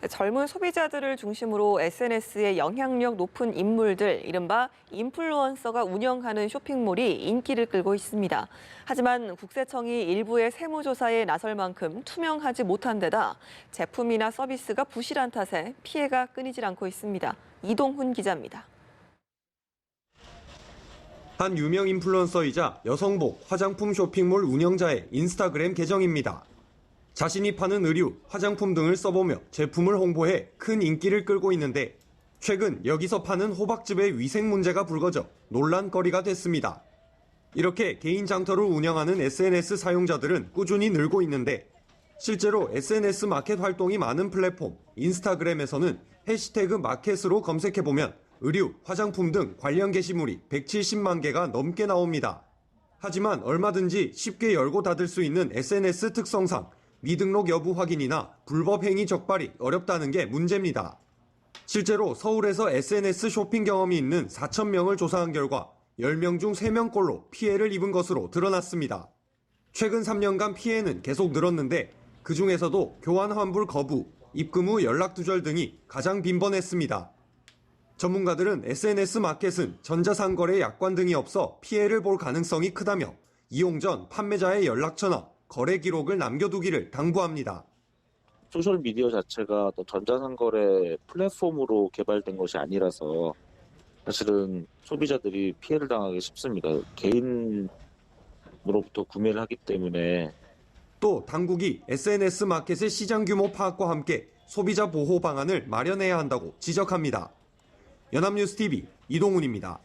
젊은 소비자들을 중심으로 SNS에 영향력 높은 인물들, 이른바 인플루언서가 운영하는 쇼핑몰이 인기를 끌고 있습니다. 하지만 국세청이 일부의 세무조사에 나설 만큼 투명하지 못한 데다 제품이나 서비스가 부실한 탓에 피해가 끊이질 않고 있습니다. 이동훈 기자입니다. 한 유명 인플루언서이자 여성복, 화장품 쇼핑몰 운영자의 인스타그램 계정입니다. 자신이 파는 의류, 화장품 등을 써보며 제품을 홍보해 큰 인기를 끌고 있는데 최근 여기서 파는 호박즙의 위생 문제가 불거져 논란거리가 됐습니다. 이렇게 개인 장터를 운영하는 SNS 사용자들은 꾸준히 늘고 있는데 실제로 SNS 마켓 활동이 많은 플랫폼 인스타그램에서는 해시태그 마켓으로 검색해보면 의류, 화장품 등 관련 게시물이 170만 개가 넘게 나옵니다. 하지만 얼마든지 쉽게 열고 닫을 수 있는 SNS 특성상 미등록 여부 확인이나 불법 행위 적발이 어렵다는 게 문제입니다. 실제로 서울에서 SNS 쇼핑 경험이 있는 4,000명을 조사한 결과 10명 중 3명꼴로 피해를 입은 것으로 드러났습니다. 최근 3년간 피해는 계속 늘었는데 그 중에서도 교환 환불 거부, 입금 후 연락 두절 등이 가장 빈번했습니다. 전문가들은 SNS 마켓은 전자상거래 약관 등이 없어 피해를 볼 가능성이 크다며 이용 전 판매자의 연락처나 거래 기록을 남겨두기를 당부합니다. 소셜미디어 자체가 또 전자상거래 플랫폼으로 개발된 것이 아니라서 사실은 소비자들이 피해를 당하기 쉽습니다. 개인으로부터 구매를 하기 때문에. 또 당국이 SNS 마켓의 시장 규모 파악과 함께 소비자 보호 방안을 마련해야 한다고 지적합니다. 연합뉴스 TV 이동훈입니다.